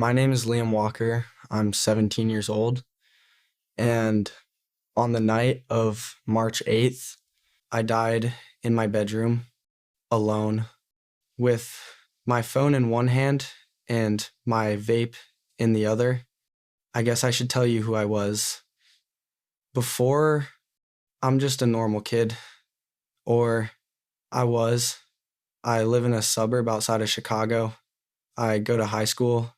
My name is Liam Walker. I'm 17 years old. And on the night of March 8th, I died in my bedroom alone with my phone in one hand and my vape in the other. I guess I should tell you who I was. Before, I'm just a normal kid, or I was. I live in a suburb outside of Chicago. I go to high school.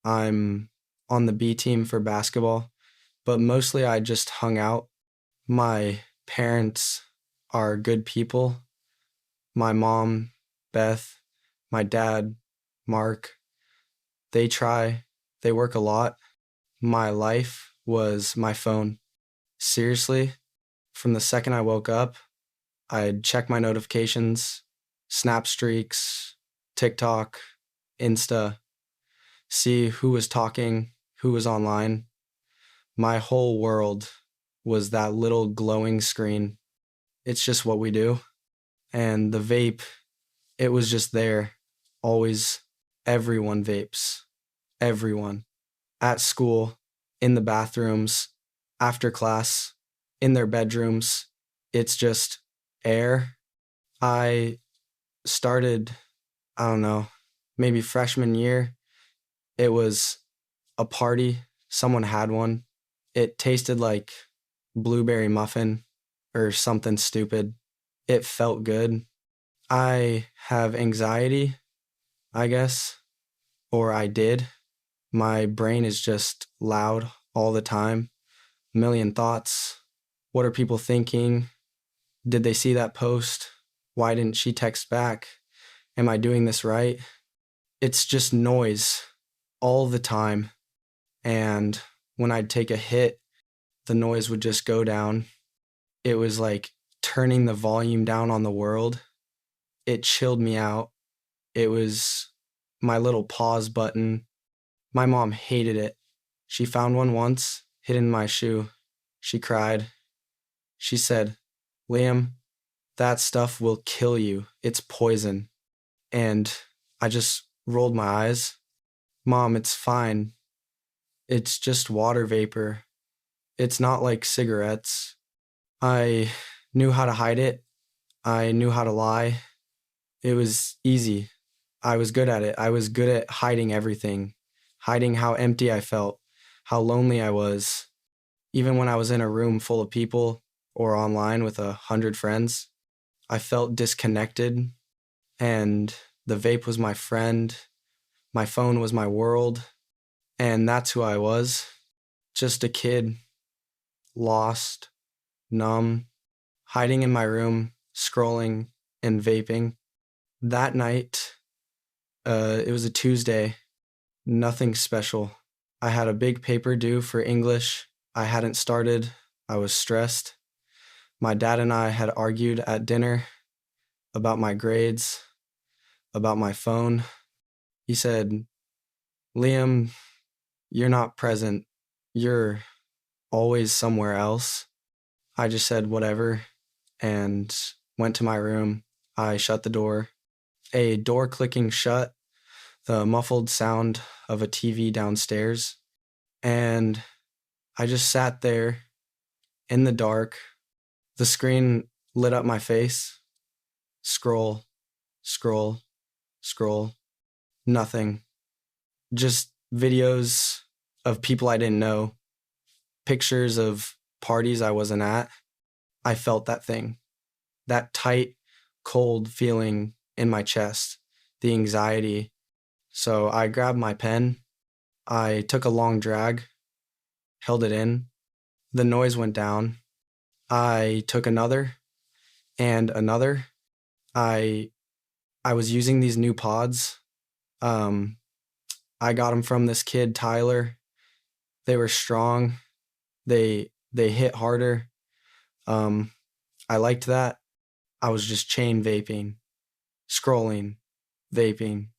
I'm on the B team for basketball, but mostly I just hung out. My parents are good people. My mom, Beth, my dad, Mark, they try, they work a lot. My life was my phone. Seriously, from the second I woke up, I'd check my notifications, Snap streaks, TikTok, Insta, see who was talking, who was online. My whole world was that little glowing screen. It's just what we do. And the vape, it was just there. Always, everyone vapes. Everyone. At school, in the bathrooms, after class, in their bedrooms. It's just air. I started, I don't know, maybe freshman year. It was a party. Someone had one. It tasted like blueberry muffin or something stupid. It felt good. I have anxiety, I guess, or I did. My brain is just loud all the time. A million thoughts. What are people thinking? Did they see that post? Why didn't she text back? Am I doing this right? It's just noise all the time. And when I'd take a hit, the noise would just go down. It was like turning the volume down on the world. It chilled me out. It was my little pause button. My mom hated it. She found one once, hid in my shoe. She cried. She said, "Liam, that stuff will kill you. It's poison." And I just rolled my eyes. "Mom, it's fine. It's just water vapor. It's not like cigarettes." I knew how to hide it. I knew how to lie. It was easy. I was good at it. I was good at hiding everything, hiding how empty I felt, how lonely I was. Even when I was in a room full of people or online with 100 friends, I felt disconnected, and the vape was my friend. My phone was my world, and that's who I was. Just a kid, lost, numb, hiding in my room, scrolling and vaping. That night, it was a Tuesday, nothing special. I had a big paper due for English. I hadn't started. I was stressed. My dad and I had argued at dinner about my grades, about my phone. He said, "Liam, you're not present. You're always somewhere else." I just said whatever and went to my room. I shut the door. A door clicking shut, the muffled sound of a TV downstairs, and I just sat there in the dark. The screen lit up my face. Scroll, scroll, scroll. Nothing. Just videos of people I didn't know, pictures of parties I wasn't at. I felt that thing, that tight, cold feeling in my chest, the anxiety. So I grabbed my pen. I took a long drag, held it in. The noise went down. I took another and another. I was using these new pods. I got them from this kid, Tyler. They were strong. They hit harder. I liked that. I was just chain vaping, scrolling, vaping,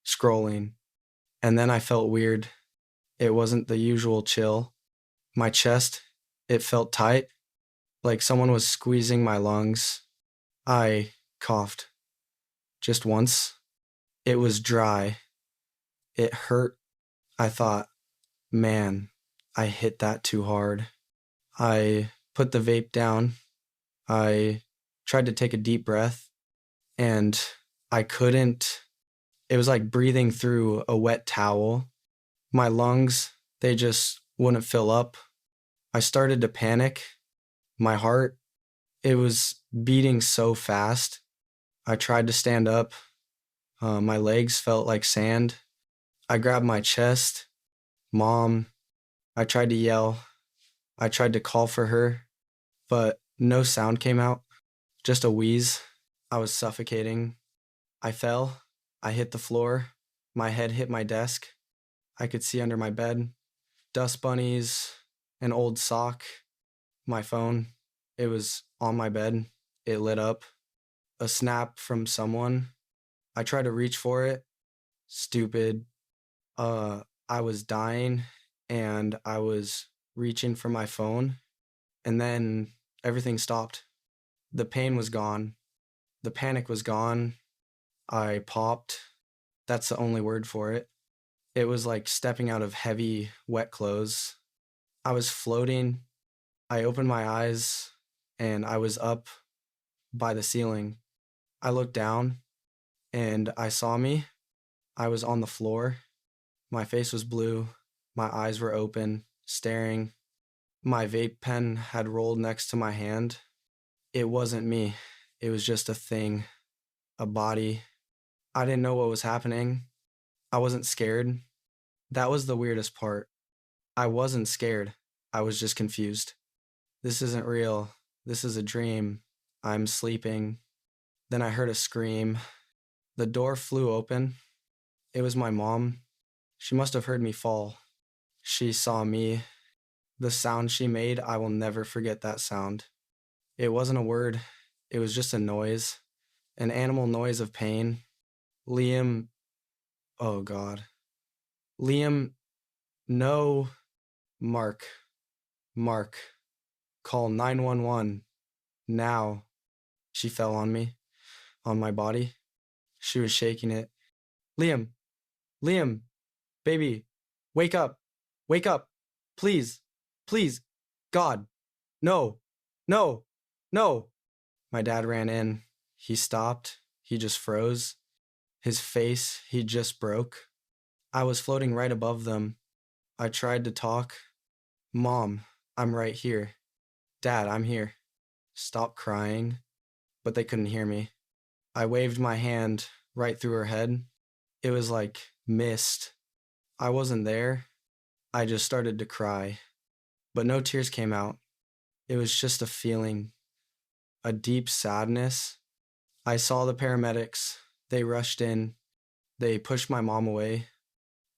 scrolling. And then I felt weird. It wasn't the usual chill. My chest, it felt tight, like someone was squeezing my lungs. I coughed just once. It was dry. It hurt. I thought, man, I hit that too hard. I put the vape down. I tried to take a deep breath and I couldn't. It was like breathing through a wet towel. My lungs, they just wouldn't fill up. I started to panic. My heart, it was beating so fast. I tried to stand up. My legs felt like sand. I grabbed my chest. Mom, I tried to yell. I tried to call for her, but no sound came out, just a wheeze. I was suffocating. I fell. I hit the floor. My head hit my desk. I could see under my bed dust bunnies, an old sock, my phone. It was on my bed. It lit up. A snap from someone. I tried to reach for it. Stupid. I was dying and I was reaching for my phone, and then everything stopped. The pain was gone. The panic was gone. I popped. That's the only word for it. It was like stepping out of heavy, wet clothes. I was floating. I opened my eyes and I was up by the ceiling. I looked down and I saw me. I was on the floor. My face was blue. My eyes were open, staring. My vape pen had rolled next to my hand. It wasn't me. It was just a thing, a body. I didn't know what was happening. I wasn't scared. That was the weirdest part. I wasn't scared. I was just confused. This isn't real. This is a dream. I'm sleeping. Then I heard a scream. The door flew open. It was my mom. She must have heard me fall. She saw me. The sound she made, I will never forget that sound. It wasn't a word. It was just a noise, an animal noise of pain. Liam, oh God. Liam, no. Mark, Mark, call 911 now. She fell on me, on my body. She was shaking it. Liam, Liam, baby, wake up, please, please, God, no, no, no. My dad ran in. He stopped. He just froze. His face, he just broke. I was floating right above them. I tried to talk. Mom, I'm right here. Dad, I'm here. Stop crying. But they couldn't hear me. I waved my hand right through her head. It was like mist. I wasn't there. I just started to cry. But no tears came out. It was just a feeling, a deep sadness. I saw the paramedics. They rushed in. They pushed my mom away.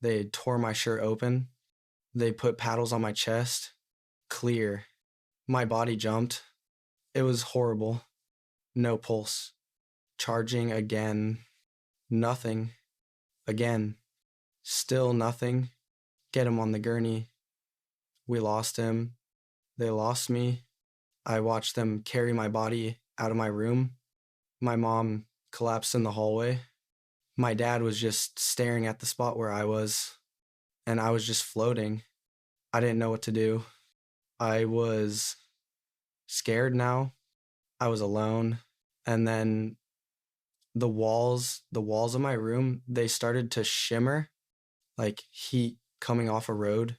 They tore my shirt open. They put paddles on my chest. Clear. My body jumped. It was horrible. No pulse. Charging again. Nothing. Again. Still nothing. Get him on the gurney. We lost him. They lost me. I watched them carry my body out of my room. My mom collapsed in the hallway. My dad was just staring at the spot where I was, and I was just floating. I didn't know what to do. I was scared now. I was alone. And then the walls of my room, they started to shimmer like heat coming off a road.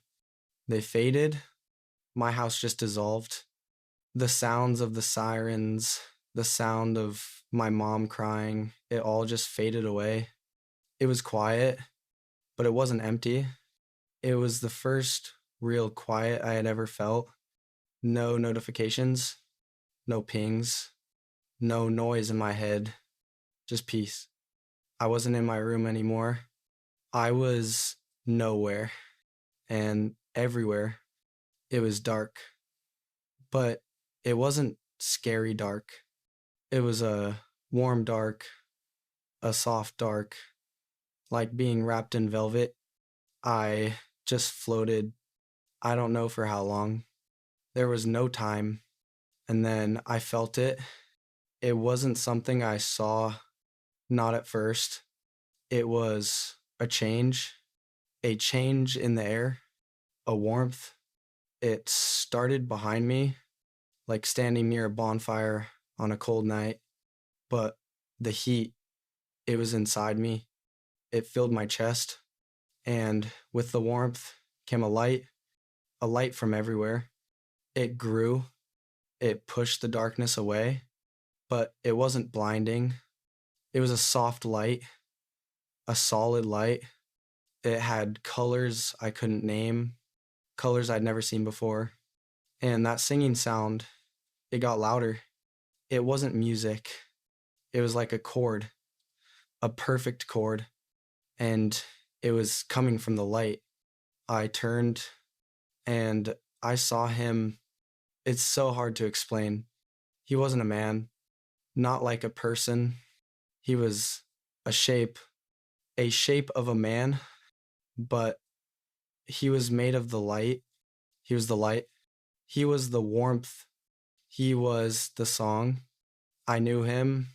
They faded. My house just dissolved. The sounds of the sirens, the sound of my mom crying, it all just faded away. It was quiet, but it wasn't empty. It was the first real quiet I had ever felt. No notifications, no pings, no noise in my head, just peace. I wasn't in my room anymore. I was nowhere and everywhere. It was dark, but it wasn't scary dark. It was a warm dark, a soft dark, like being wrapped in velvet. I just floated, I don't know for how long. There was no time. And then I felt it. It wasn't something I saw, not at first. It was a change. a change in the air, a warmth. It started behind me, like standing near a bonfire on a cold night, but the heat, it was inside me. It filled my chest, and with the warmth came a light from everywhere. It grew, it pushed the darkness away, but it wasn't blinding. It was a soft light, a solid light. It had colors I couldn't name, colors I'd never seen before. And that singing sound, it got louder. It wasn't music. It was like a chord, a perfect chord, and it was coming from the light. I turned and I saw him. It's so hard to explain. He wasn't a man, not like a person. He was a shape of a man, but he was made of the light. He was the light. He was the warmth. He was the song. I knew him.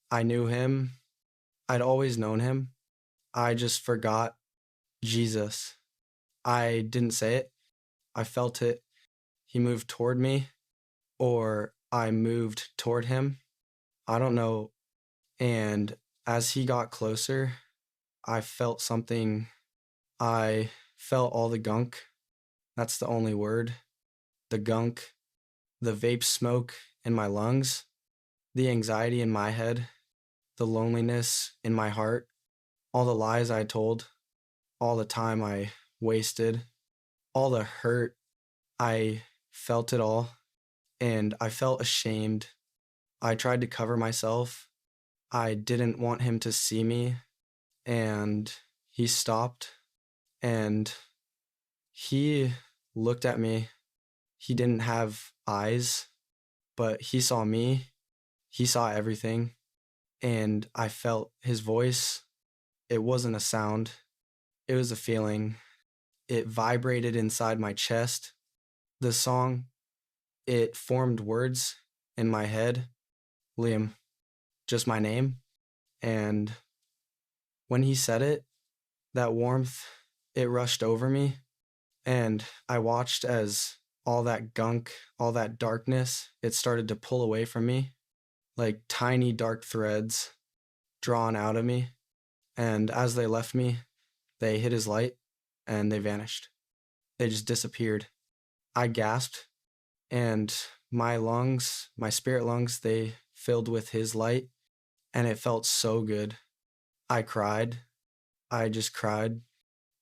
I knew him. I'd always known him. I just forgot Jesus. I didn't say it. I felt it. He moved toward me, or I moved toward him. I don't know. And as he got closer, I felt something. I felt all the gunk. That's the only word. The gunk, the vape smoke in my lungs, the anxiety in my head, the loneliness in my heart, all the lies I told, all the time I wasted, all the hurt. I felt it all, and I felt ashamed. I tried to cover myself. I didn't want him to see me, and he stopped, and he looked at me. He didn't have eyes, but he saw me. He saw everything, and I felt his voice. It wasn't a sound. It was a feeling. It vibrated inside my chest. The song, it formed words in my head. Liam, just my name. And when he said it, that warmth, it rushed over me. And I watched as all that gunk, all that darkness, it started to pull away from me, like tiny dark threads drawn out of me. And as they left me, they hit his light and they vanished. They just disappeared. I gasped, and my lungs, my spirit lungs, they filled with his light, and it felt so good. I cried. I just cried.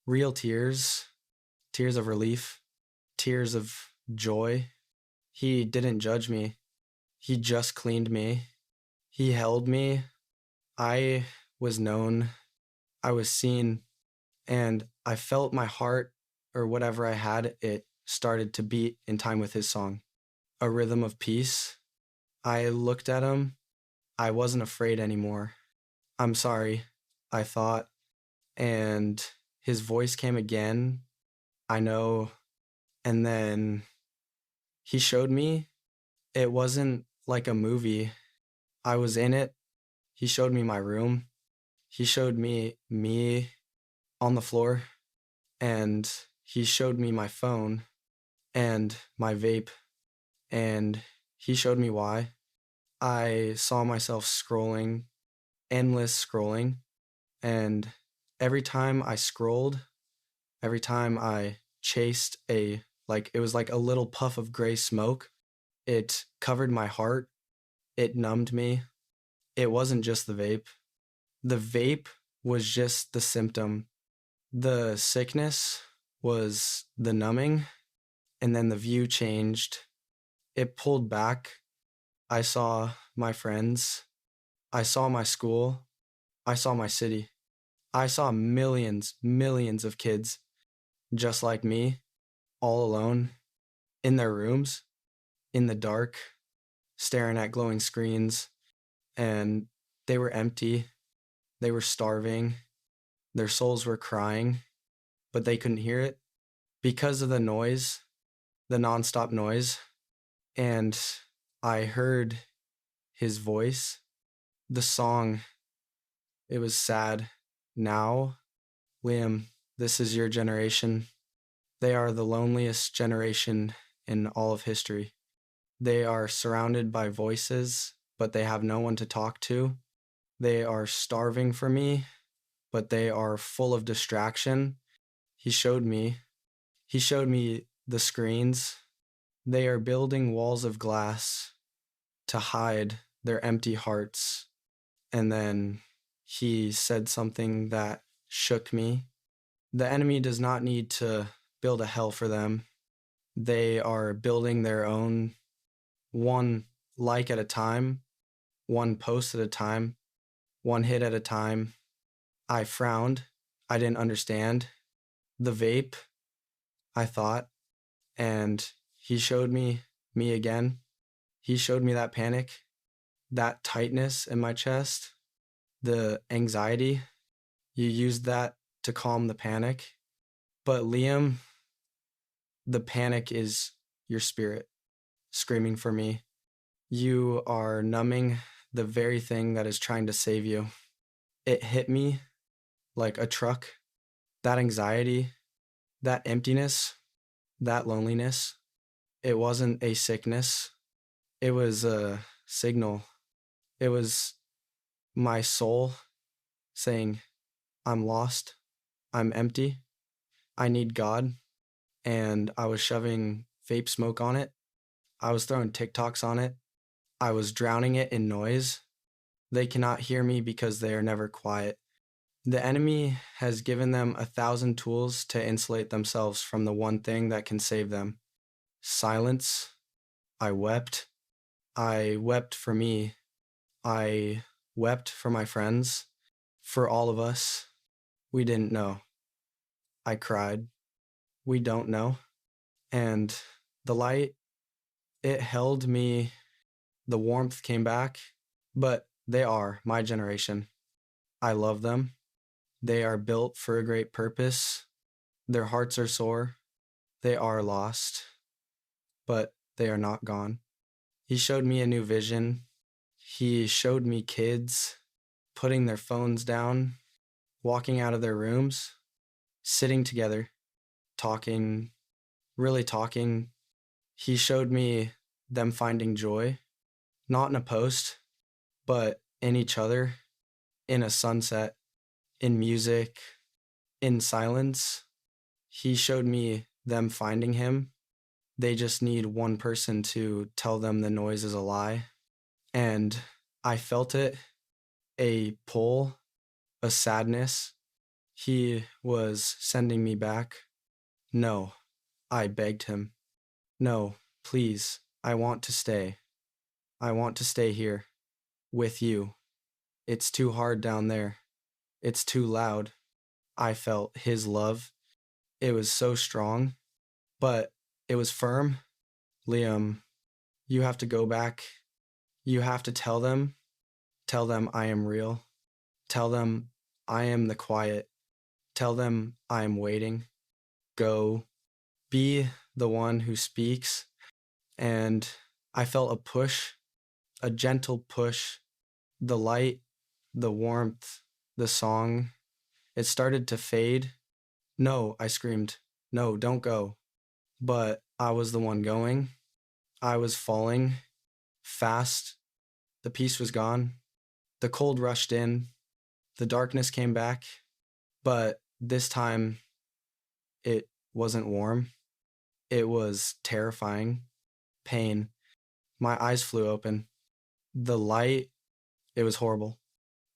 Real tears, tears of relief, tears of joy. He didn't judge me. He just cleaned me. He held me. I was known. I was seen, and I felt my heart, or whatever I had, it started to beat in time with his song. A rhythm of peace. I looked at him. I wasn't afraid anymore. I'm sorry, I thought. And his voice came again. I know. And then he showed me. It wasn't like a movie. I was in it. He showed me my room. He showed me on the floor. And he showed me my phone and my vape. And he showed me why. I saw myself scrolling, endless scrolling. And every time I scrolled, every time I chased it was like a little puff of gray smoke. It covered my heart. It numbed me. It wasn't just the vape. The vape was just the symptom. The sickness was the numbing, and then the view changed. It pulled back. I saw my friends. I saw my school. I saw my city. I saw millions of kids just like me, all alone, in their rooms, in the dark, staring at glowing screens, and they were empty. They were starving. Their souls were crying, but they couldn't hear it because of the noise, the nonstop noise. And I heard his voice, the song. It was sad. Now, Liam, This is your generation. They are the loneliest generation in all of history. They are surrounded by voices, but they have no one to talk to. They are starving for me, but they are full of distraction. He showed me. He showed me the screens. They are building walls of glass to hide their empty hearts. And then he said something that shook me. The enemy does not need to build a hell for them. They are building their own, one like at a time, one post at a time, one hit at a time. I frowned. I didn't understand. The vape, I thought, and he showed me again. He showed me that panic, that tightness in my chest, the anxiety. You used that to calm the panic. But Liam, the panic is your spirit screaming for me. You are numbing the very thing that is trying to save you. It hit me like a truck. That anxiety, that emptiness, that loneliness. It wasn't a sickness. It was a signal. It was my soul saying, I'm lost. I'm empty. I need God. And I was shoving vape smoke on it. I was throwing TikToks on it. I was drowning it in noise. They cannot hear me because they are never quiet. The enemy has given them 1,000 tools to insulate themselves from the one thing that can save them. Silence. I wept. I wept for me. I wept for my friends. For all of us. We didn't know. I cried. We don't know. And the light, it held me. The warmth came back. But they are my generation. I love them. They are built for a great purpose. Their hearts are sore. They are lost, but they are not gone. He showed me a new vision. He showed me kids putting their phones down, walking out of their rooms, sitting together, talking, really talking. He showed me them finding joy, not in a post, but in each other, in a sunset, in music, in silence. He showed me them finding him. They just need one person to tell them the noise is a lie. And I felt it, a pull, a sadness. He was sending me back. No, I begged him. No, please, I want to stay. I want to stay here with you. It's too hard down there. It's too loud. I felt his love. It was so strong, but it was firm. Liam, you have to go back. You have to tell them I am real. Tell them I am the quiet. Tell them I am waiting. Go. Be the one who speaks. And I felt a push, a gentle push. The light, the warmth, the song. It started to fade. No, I screamed. No, don't go. But I was the one going. I was falling fast. The peace was gone. The cold rushed in. The darkness came back. But this time, it wasn't warm. It was terrifying. Pain. My eyes flew open. The light, it was horrible.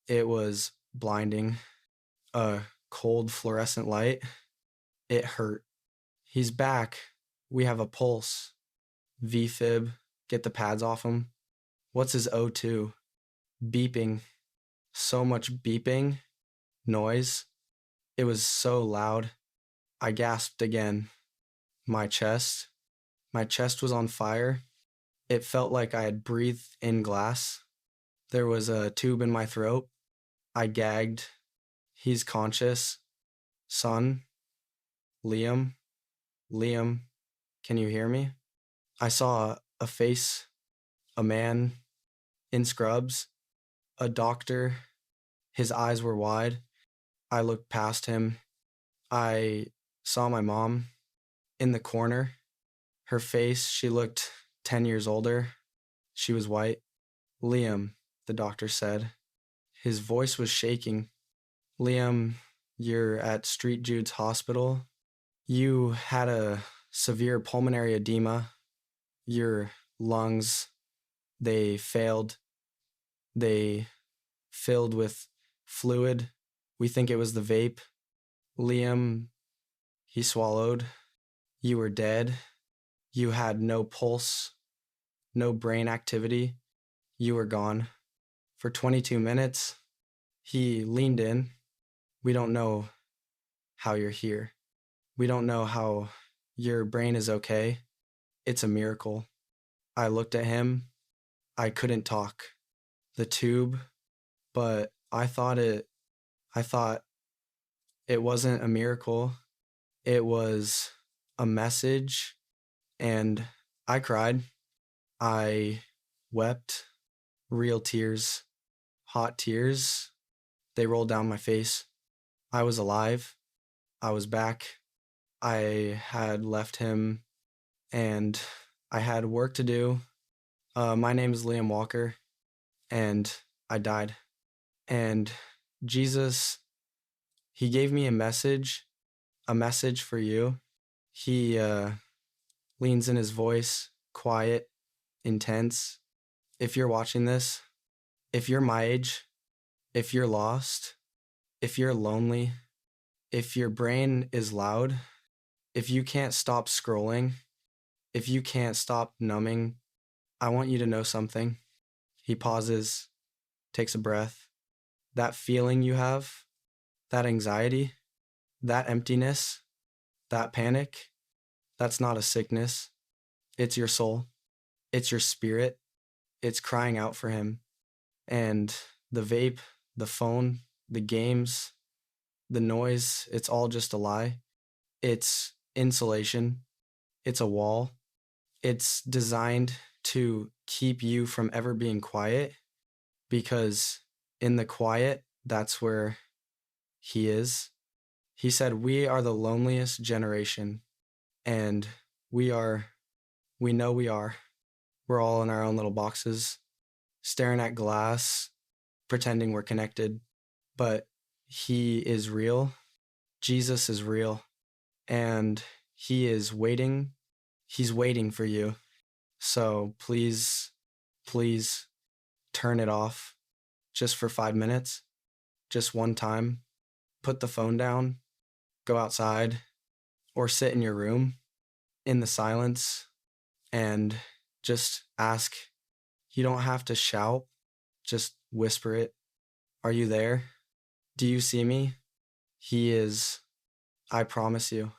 It was blinding. A cold fluorescent light. It hurt. He's back. We have a pulse. VFib. Get the pads off him. What's his O2? Beeping. So much beeping. Noise. It was so loud. I gasped again. My chest was on fire. It felt like I had breathed in glass. There was a tube in my throat. I gagged. He's conscious. Son. Liam. Liam, can you hear me? I saw a face, a man in scrubs, a doctor. His eyes were wide. I looked past him. I saw my mom in the corner. Her face, she looked 10 years older. She was white. Liam, the doctor said. His voice was shaking. Liam, you're at Street Jude's hospital. You had a severe pulmonary edema. Your lungs, they failed. They filled with fluid. We think it was the vape. Liam, he swallowed. You were dead. You had no pulse, no brain activity. You were gone. For 22 minutes, he leaned in. We don't know how you're here. We don't know how your brain is okay. It's a miracle. I looked at him. I couldn't talk. The tube, but I thought it wasn't a miracle. It was a message, and I cried. I wept, real tears, hot tears. They rolled down my face. I was alive. I was back. I had left him, and I had work to do. My name is Liam Walker, and I died. And Jesus, he gave me a message for you. He leans in his voice, quiet, intense. If you're watching this, if you're my age, if you're lost, if you're lonely, if your brain is loud, if you can't stop scrolling, if you can't stop numbing, I want you to know something. He pauses, takes a breath. That feeling you have, that anxiety, that emptiness, that panic, that's not a sickness. It's your soul. It's your spirit. It's crying out for him. And the vape, the phone, the games, the noise, it's all just a lie. It's insulation. It's a wall. It's designed to keep you from ever being quiet, because in the quiet, that's where he is. He said, we are the loneliest generation, and we know we are. We're all in our own little boxes, staring at glass, pretending we're connected. But he is real. Jesus is real. And he is waiting. He's waiting for you. So please, please turn it off just for 5 minutes, just one time. Put the phone down, go outside, or sit in your room in the silence and just ask. You don't have to shout, just whisper it. Are you there? Do you see me? He is. I promise you.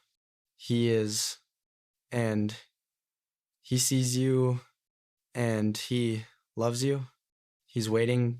He is. And he sees you, and he loves you. He's waiting